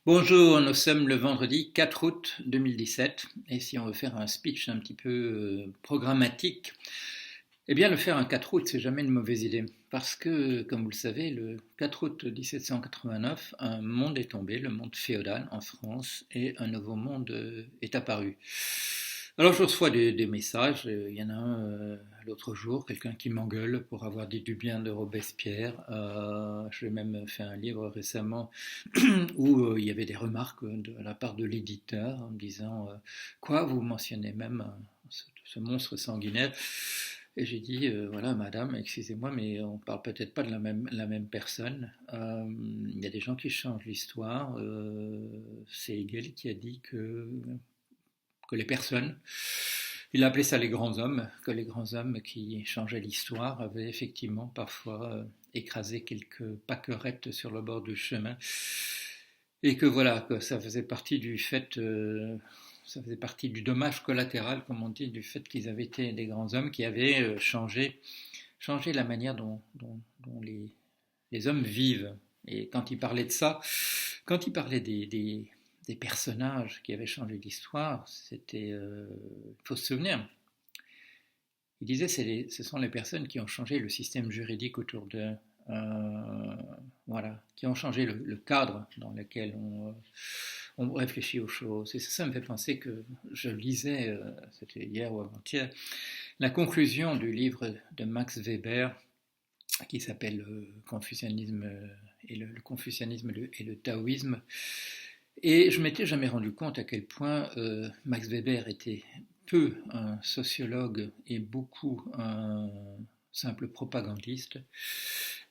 Bonjour, nous sommes le vendredi 4 août 2017 et si on veut faire un speech un petit peu programmatique, eh bien le faire un 4 août c'est jamais une mauvaise idée parce que comme vous le savez le 4 août 1789 un monde est tombé, le monde féodal en France et un nouveau monde est apparu. Alors je reçois des messages, il y en a un l'autre jour, quelqu'un qui m'engueule pour avoir dit du bien de Robespierre. Je vais même fait un livre récemment où il y avait des remarques de la part de l'éditeur en me disant quoi, vous mentionnez même ce monstre sanguinaire. Et j'ai dit voilà madame, excusez-moi, mais on parle peut-être pas de la même personne. Il y a des gens qui changent l'histoire. C'est Hegel qui a dit que les personnes, il a appelé ça les grands hommes, que les grands hommes qui changeaient l'histoire avaient effectivement parfois écrasé quelques pâquerettes sur le bord du chemin, et que voilà, que ça faisait partie du fait, ça faisait partie du dommage collatéral, comme on dit, du fait qu'ils avaient été des grands hommes qui avaient changé la manière dont les hommes vivent. Et quand il parlait de ça, quand il parlait des personnages qui avaient changé l'histoire, c'était, il faut se souvenir, il disait ce sont les personnes qui ont changé le système juridique autour d'eux, voilà, qui ont changé le cadre dans lequel on réfléchit aux choses. Et ça me fait penser que je lisais, c'était hier ou avant-hier, la conclusion du livre de Max Weber qui s'appelle Confucianisme le confucianisme et le taoïsme. Et je m'étais jamais rendu compte à quel point Max Weber était peu un sociologue et beaucoup un simple propagandiste.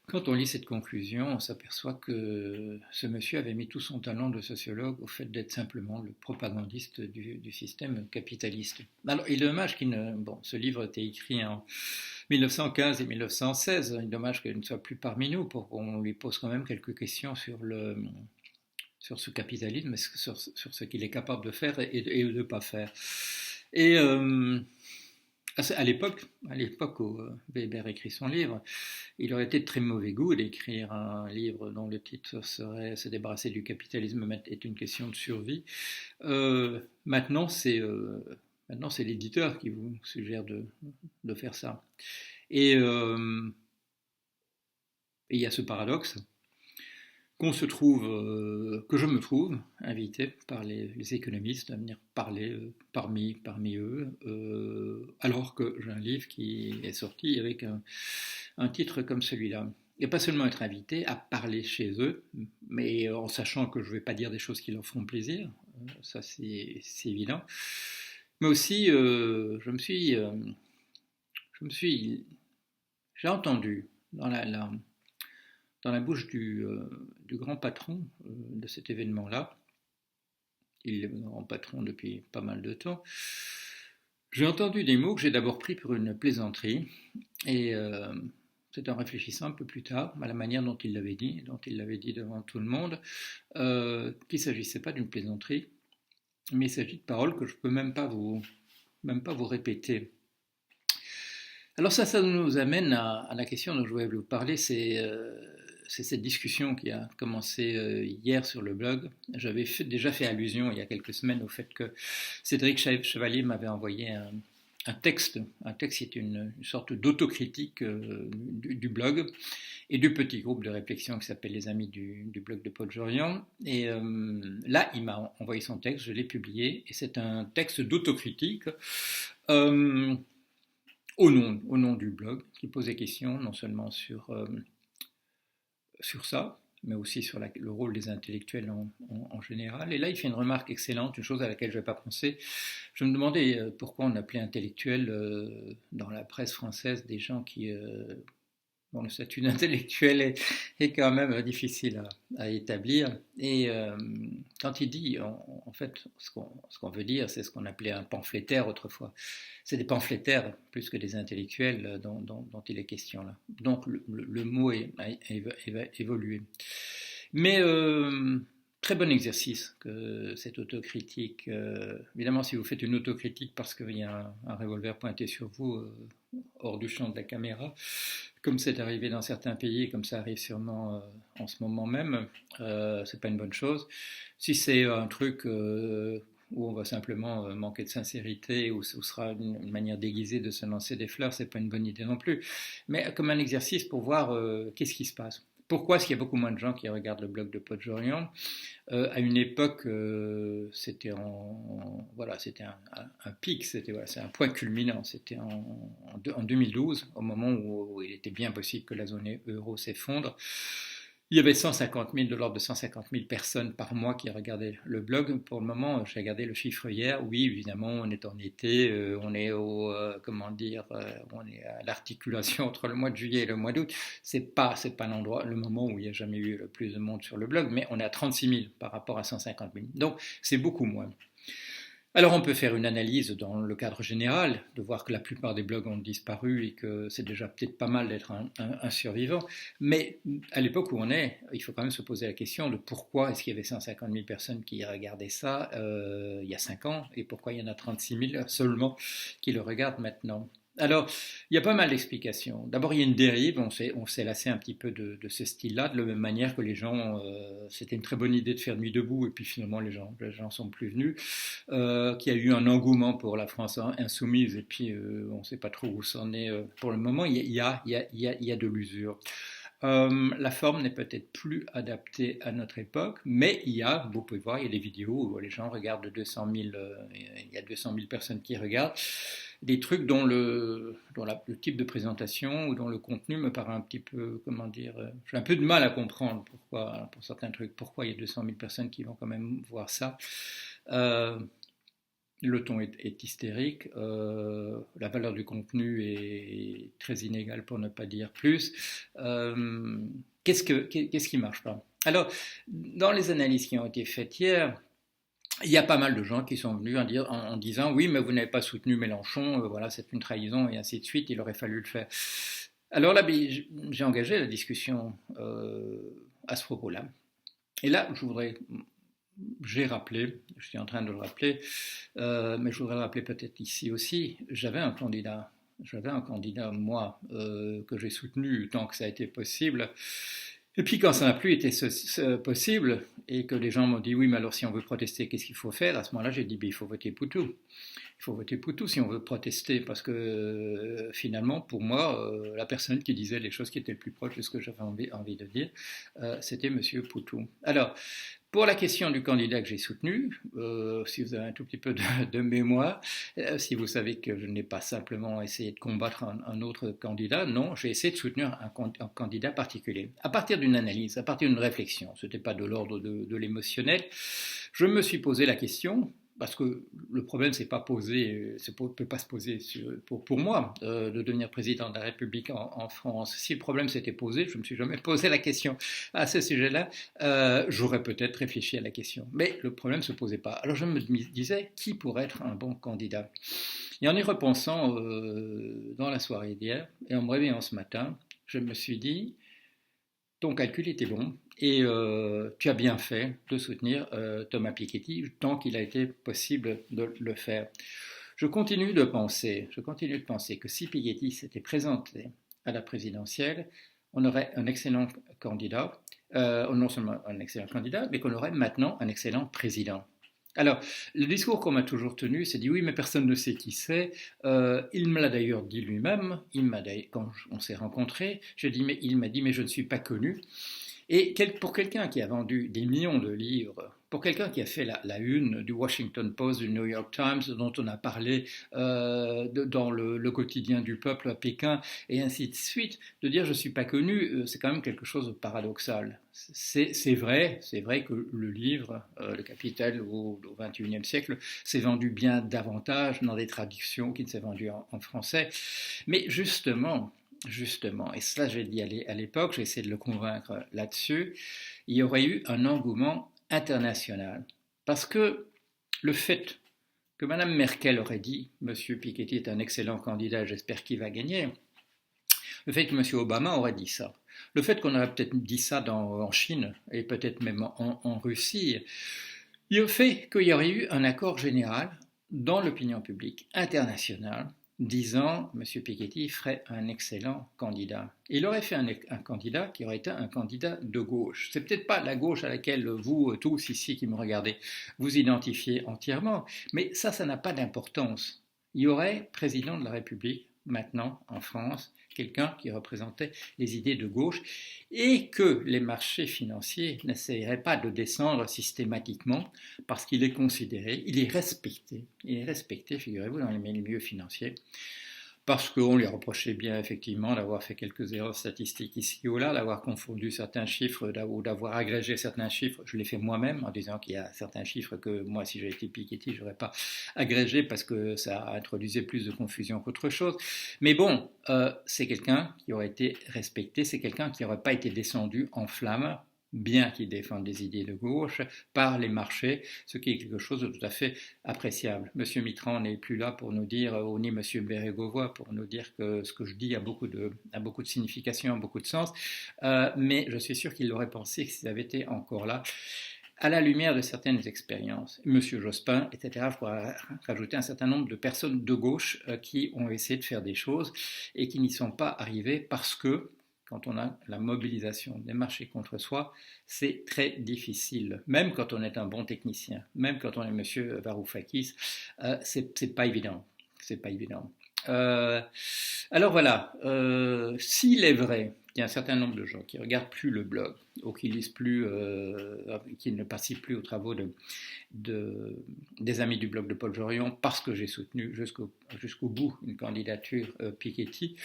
Quand on lit cette conclusion, on s'aperçoit que ce monsieur avait mis tout son talent de sociologue au fait d'être simplement le propagandiste du système capitaliste. Alors, il est dommage qu'il ne... Bon, ce livre a été écrit en 1915 et 1916. Il est dommage qu'il ne soit plus parmi nous pour qu'on lui pose quand même quelques questions sur ce capitalisme, sur ce qu'il est capable de faire et de ne pas faire. Et à l'époque où Weber écrit son livre, il aurait été de très mauvais goût d'écrire un livre dont le titre serait Se débarrasser du capitalisme est une question de survie. Maintenant, c'est l'éditeur qui vous suggère de faire ça. Et il y a ce paradoxe que je me trouve invité par les économistes à venir parler parmi eux, alors que j'ai un livre qui est sorti avec un titre comme celui-là. Et pas seulement être invité à parler chez eux, mais en sachant que je ne vais pas dire des choses qui leur feront plaisir, ça c'est évident, mais aussi je me suis, j'ai entendu dans la bouche du grand patron de cet événement-là, il est le grand patron depuis pas mal de temps, j'ai entendu des mots que j'ai d'abord pris pour une plaisanterie, et c'est en réfléchissant un peu plus tard à la manière dont il l'avait dit devant tout le monde, qu'il ne s'agissait pas d'une plaisanterie, mais il s'agit de paroles que je ne peux même pas vous répéter. Alors ça nous amène à la question dont je voulais vous parler, c'est cette discussion qui a commencé hier sur le blog. J'avais déjà fait allusion il y a quelques semaines au fait que Cédric Chevalier m'avait envoyé un texte qui est une sorte d'autocritique du blog et du petit groupe de réflexion qui s'appelle Les Amis du blog de Paul Jorian. Et là, il m'a envoyé son texte, je l'ai publié, et c'est un texte d'autocritique au nom du blog, qui pose des questions non seulement sur ça, mais aussi sur le rôle des intellectuels en général. Et là, il fait une remarque excellente, une chose à laquelle je n'avais pas pensé. Je me demandais pourquoi on appelait intellectuels dans la presse française des gens qui dont le statut d'intellectuel est quand même difficile à établir. Et quand il dit, en fait, ce qu'on veut dire, c'est ce qu'on appelait un pamphlétaire autrefois. C'est des pamphlétaires plus que des intellectuels dont il est question là. Donc le mot a évolué. Mais très bon exercice que cette autocritique. Évidemment, si vous faites une autocritique parce qu'il y a un revolver pointé sur vous hors du champ de la caméra, comme c'est arrivé dans certains pays, comme ça arrive sûrement en ce moment même, c'est pas une bonne chose. Si c'est un truc où on va simplement manquer de sincérité, ou ce sera une manière déguisée de se lancer des fleurs, c'est pas une bonne idée non plus. Mais comme un exercice pour voir qu'est-ce qui se passe. Pourquoi est-ce qu'il y a beaucoup moins de gens qui regardent le blog de Podjorian? À une époque, c'était voilà, c'était un pic, voilà, c'est un point culminant. C'était en 2012, au moment où il était bien possible que la zone euro s'effondre. Il y avait 150 000, de l'ordre de 150 000 personnes par mois qui regardaient le blog. Pour le moment, j'ai regardé le chiffre hier. Oui, évidemment, on est en été, on est comment dire, on est à l'articulation entre le mois de juillet et le mois d'août. C'est pas l'endroit, le moment où il n'y a jamais eu le plus de monde sur le blog, mais on est à 36 000 par rapport à 150 000. Donc, c'est beaucoup moins. Alors on peut faire une analyse dans le cadre général, de voir que la plupart des blogs ont disparu et que c'est déjà peut-être pas mal d'être un survivant, mais à l'époque où on est, il faut quand même se poser la question de pourquoi est-ce qu'il y avait 150 000 personnes qui regardaient ça il y a 5 ans et pourquoi il y en a 36 000 seulement qui le regardent maintenant. Alors, il y a pas mal d'explications. D'abord, il y a une dérive, on s'est lassé un petit peu de ce style-là, de la même manière que les gens, c'était une très bonne idée de faire nuit debout, et puis finalement les gens sont plus venus, qu'il y a eu un engouement pour la France insoumise, et puis on ne sait pas trop où c'en est pour le moment, il y a de l'usure. La forme n'est peut-être plus adaptée à notre époque, mais vous pouvez voir, il y a des vidéos où les gens regardent 200 000, il y a 200 000 personnes qui regardent, des trucs dont le type de présentation ou dont le contenu me paraît un petit peu, comment dire, j'ai un peu de mal à comprendre pourquoi, pour certains trucs, pourquoi il y a 200 000 personnes qui vont quand même voir ça. Le ton est hystérique, la valeur du contenu est très inégale pour ne pas dire plus. Qu'est-ce qui marche pas? Alors, dans les analyses qui ont été faites hier, il y a pas mal de gens qui sont venus en disant oui, mais vous n'avez pas soutenu Mélenchon, voilà, c'est une trahison et ainsi de suite, il aurait fallu le faire. Alors là, j'ai engagé la discussion à ce propos-là. Et là, j'ai rappelé, je suis en train de le rappeler, mais je voudrais le rappeler peut-être ici aussi, j'avais un candidat, moi, que j'ai soutenu tant que ça a été possible. Et puis quand ça n'a plus été possible, et que les gens m'ont dit oui, mais alors si on veut protester, qu'est-ce qu'il faut faire? À ce moment-là, j'ai dit il faut voter Poutou. Il faut voter Poutou si on veut protester, parce que finalement, pour moi, la personne qui disait les choses qui étaient le plus proches de ce que j'avais envie de dire, c'était Monsieur Poutou. Alors, pour la question du candidat que j'ai soutenu, si vous avez un tout petit peu de mémoire, si vous savez que je n'ai pas simplement essayé de combattre un autre candidat, non, j'ai essayé de soutenir un candidat particulier. À partir d'une analyse, à partir d'une réflexion, ce n'était pas de l'ordre de l'émotionnel, je me suis posé la question, parce que le problème c'est pas posé, peut pas se poser pour moi de devenir président de la République en France. Si le problème s'était posé, je me suis jamais posé la question à ce sujet-là, j'aurais peut-être réfléchi à la question. Mais le problème se posait pas. Alors je me disais qui pourrait être un bon candidat. Et en y repensant dans la soirée d'hier et en me réveillant ce matin, je me suis dit ton calcul était bon et tu as bien fait de soutenir Thomas Piketty tant qu'il a été possible de le faire. Je continue de penser que si Piketty s'était présenté à la présidentielle, on aurait un excellent candidat, non seulement un excellent candidat, mais qu'on aurait maintenant un excellent président. Alors, le discours qu'on m'a toujours tenu, c'est dit oui, mais personne ne sait qui c'est. Il me l'a d'ailleurs dit lui-même. Quand on s'est rencontrés, il m'a dit mais je ne suis pas connu. Et pour quelqu'un qui a vendu des millions de livres, pour quelqu'un qui a fait la une du Washington Post, du New York Times, dont on a parlé dans le quotidien du peuple à Pékin, et ainsi de suite, de dire je ne suis pas connu, c'est quand même quelque chose de paradoxal. C'est vrai que le livre, Le Capital au XXIe siècle, s'est vendu bien davantage dans des traductions qu'il ne s'est vendu en français. Mais justement, et cela j'ai dit à l'époque, j'ai essayé de le convaincre là-dessus, il y aurait eu un engouement international. Parce que le fait que Mme Merkel aurait dit « M. Piketty est un excellent candidat, j'espère qu'il va gagner », le fait que M. Obama aurait dit ça, le fait qu'on aurait peut-être dit ça en Chine et peut-être même en Russie, il fait qu'il y aurait eu un accord général dans l'opinion publique internationale disant M. Piketty ferait un excellent candidat. Il aurait fait un candidat qui aurait été un candidat de gauche. C'est peut-être pas la gauche à laquelle vous tous ici qui me regardez vous identifiez entièrement, mais ça n'a pas d'importance. Il y aurait président de la République maintenant en France, quelqu'un qui représentait les idées de gauche et que les marchés financiers n'essaieraient pas de descendre systématiquement parce qu'il est considéré, il est respecté, figurez-vous, dans les milieux financiers, parce qu'on lui reprochait bien effectivement d'avoir fait quelques erreurs statistiques ici ou là, d'avoir confondu certains chiffres ou d'avoir agrégé certains chiffres. Je l'ai fait moi-même en disant qu'il y a certains chiffres que moi, si j'avais été Piketty, je n'aurais pas agrégé parce que ça introduisait plus de confusion qu'autre chose. Mais bon, c'est quelqu'un qui aurait été respecté, c'est quelqu'un qui n'aurait pas été descendu en flammes, bien qu'il défende des idées de gauche, par les marchés, ce qui est quelque chose de tout à fait appréciable. Monsieur Mitterrand n'est plus là pour nous dire, ou ni Monsieur Bérégovoy pour nous dire que ce que je dis a beaucoup de signification, a beaucoup de sens, mais je suis sûr qu'il l'aurait pensé s'il avait été encore là, à la lumière de certaines expériences. Monsieur Jospin, etc., je pourrais rajouter un certain nombre de personnes de gauche qui ont essayé de faire des choses et qui n'y sont pas arrivées parce que quand on a la mobilisation des marchés contre soi, c'est très difficile. Même quand on est un bon technicien, même quand on est Monsieur Varoufakis, c'est pas évident. C'est pas évident. Alors voilà, s'il est vrai qu'il y a un certain nombre de gens qui ne regardent plus le blog ou qui lisent plus, qui ne participent plus aux travaux des amis du blog de Paul Jorion parce que j'ai soutenu jusqu'au bout une candidature Piketty,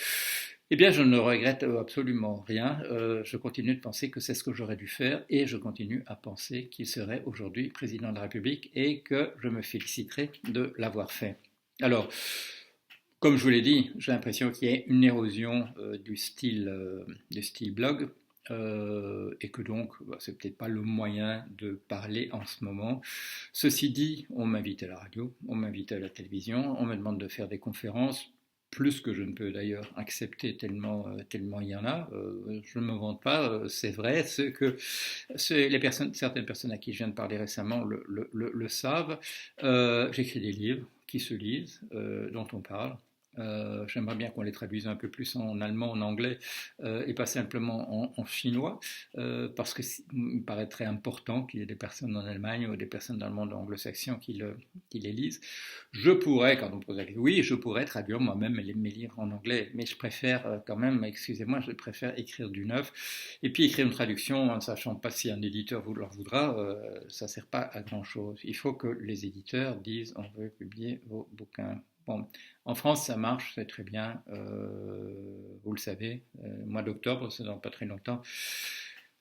eh bien, je ne regrette absolument rien. Je continue de penser que c'est ce que j'aurais dû faire et je continue à penser qu'il serait aujourd'hui président de la République et que je me féliciterai de l'avoir fait. Alors, comme je vous l'ai dit, j'ai l'impression qu'il y a une érosion du style blog et que donc c'est peut-être pas le moyen de parler en ce moment. Ceci dit, on m'invite à la radio, on m'invite à la télévision, on me demande de faire des conférences, plus que je ne peux d'ailleurs accepter tellement il y en a. Je ne me vante pas, c'est vrai, certaines personnes à qui je viens de parler récemment le savent. J'écris des livres qui se lisent, dont on parle. J'aimerais bien qu'on les traduise un peu plus en allemand, en anglais et pas simplement en chinois parce qu'il me paraît très important qu'il y ait des personnes en Allemagne ou des personnes dans le monde anglo-saxon qui les lisent. Je pourrais, quand on me pose la question, oui, je pourrais traduire moi-même mes livres en anglais, mais je préfère quand même, excusez-moi, je préfère écrire du neuf et puis écrire une traduction en ne sachant pas si un éditeur leur voudra, ça ne sert pas à grand-chose. Il faut que les éditeurs disent on veut publier vos bouquins. Bon, en France, ça marche, c'est très bien, vous le savez, mois d'octobre, c'est dans pas très longtemps.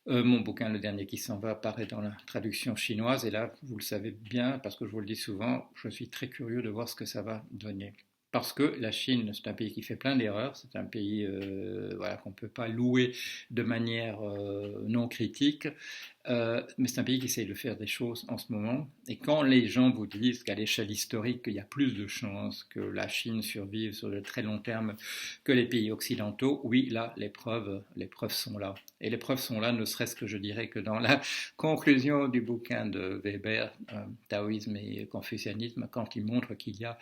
Mon bouquin, le dernier qui s'en va, apparaît dans la traduction chinoise, et là, vous le savez bien, parce que je vous le dis souvent, je suis très curieux de voir ce que ça va donner. Parce que la Chine, c'est un pays qui fait plein d'erreurs, c'est un pays qu'on ne peut pas louer de manière non critique, mais c'est un pays qui essaye de faire des choses en ce moment. Et quand les gens vous disent qu'à l'échelle historique, il y a plus de chances que la Chine survive sur le très long terme que les pays occidentaux, oui, là, les preuves sont là. Et les preuves sont là, ne serait-ce que je dirais que dans la conclusion du bouquin de Weber, Taoïsme et Confucianisme, quand il montre qu'il y a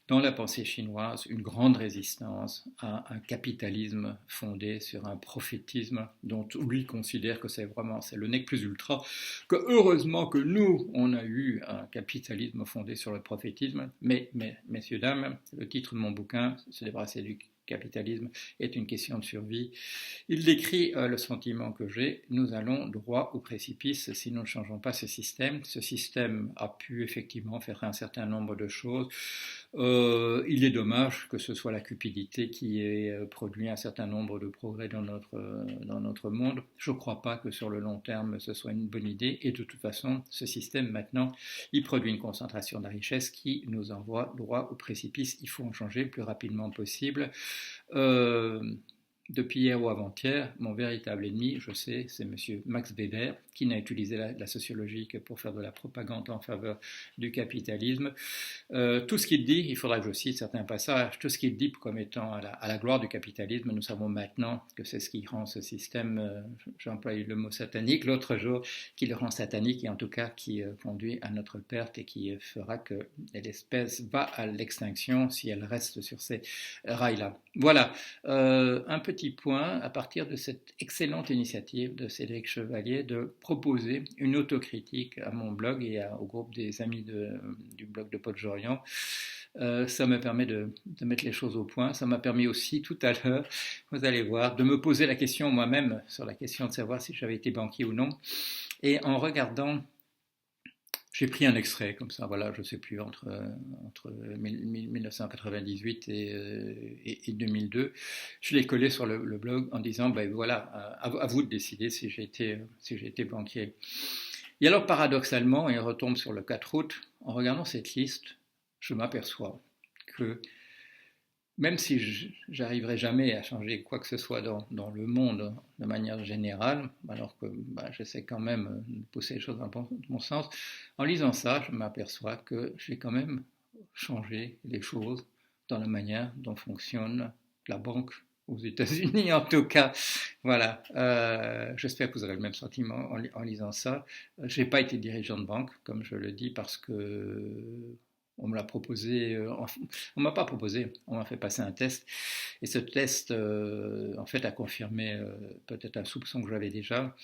dans la pensée chinoise une grande résistance à un capitalisme fondé sur un prophétisme dont lui considère que c'est le nec plus ultra, que heureusement que nous, on a eu un capitalisme fondé sur le prophétisme, mais messieurs, dames, le titre de mon bouquin, Se débarrasser du capitalisme est une question de survie. Il décrit le sentiment que j'ai, nous allons droit au précipice si nous ne changeons pas ce système. Ce système a pu effectivement faire un certain nombre de choses. Il est dommage que ce soit la cupidité qui ait produit un certain nombre de progrès dans notre monde. Je ne crois pas que sur le long terme ce soit une bonne idée et de toute façon ce système maintenant il produit une concentration de la richesse qui nous envoie droit au précipice. Il faut en changer le plus rapidement possible. depuis hier ou avant-hier, mon véritable ennemi, je sais, c'est M. Max Weber, qui n'a utilisé la sociologie que pour faire de la propagande en faveur du capitalisme. Tout ce qu'il dit, il faudra que je cite certains passages, tout ce qu'il dit comme étant à la gloire du capitalisme, nous savons maintenant que c'est ce qui rend ce système, j'ai employé le mot satanique l'autre jour, qui le rend satanique et en tout cas qui conduit à notre perte et qui fera que l'espèce va à l'extinction si elle reste sur ces rails-là. Voilà, un petit point à partir de cette excellente initiative de Cédric Chevalier de proposer une autocritique à mon blog et au groupe des amis du blog de Paul Jorian. Ça me permet de mettre les choses au point. Ça m'a permis aussi tout à l'heure, vous allez voir, de me poser la question moi-même sur la question de savoir si j'avais été banquier ou non. Et en regardant, j'ai pris un extrait comme ça, voilà, je ne sais plus, entre 1998 et 2002. Je l'ai collé sur le blog en disant, ben voilà, à vous de décider si j'ai été banquier. Et alors, paradoxalement, et on retombe sur le 4 août, en regardant cette liste, je m'aperçois que même si j'arriverai jamais à changer quoi que ce soit dans le monde de manière générale, alors que j'essaie quand même de pousser les choses dans le bon sens, en lisant ça, je m'aperçois que j'ai quand même changé les choses dans la manière dont fonctionne la banque aux États-Unis, en tout cas. Voilà. J'espère que vous aurez le même sentiment en lisant ça. Je n'ai pas été dirigeant de banque, comme je le dis, parce que on me l'a proposé, on m'a pas proposé, on m'a fait passer un test. Et ce test, en fait, a confirmé peut-être un soupçon que j'avais déjà,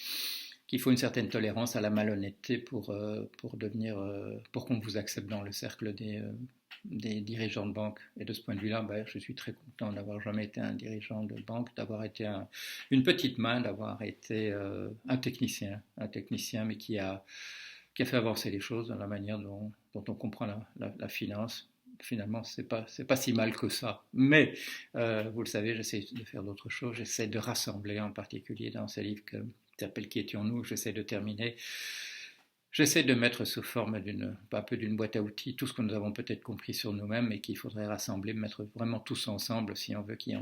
qu'il faut une certaine tolérance à la malhonnêteté pour pour qu'on vous accepte dans le cercle des dirigeants de banque. Et de ce point de vue-là, je suis très content d'avoir jamais été un dirigeant de banque, d'avoir été une petite main, d'avoir été un technicien, mais qui a fait avancer les choses dans la manière dont on comprend la finance. Finalement, c'est pas si mal que ça. Mais, vous le savez, j'essaie de faire d'autres choses. J'essaie de rassembler, en particulier dans ces livres qui s'appelle Qui étions-nous. J'essaie de terminer. J'essaie de mettre sous forme un peu d'une boîte à outils tout ce que nous avons peut-être compris sur nous-mêmes et qu'il faudrait rassembler, mettre vraiment tous ensemble si on veut si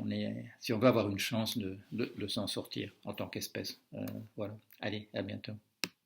on veut avoir une chance de s'en sortir en tant qu'espèce. Voilà. Allez, à bientôt.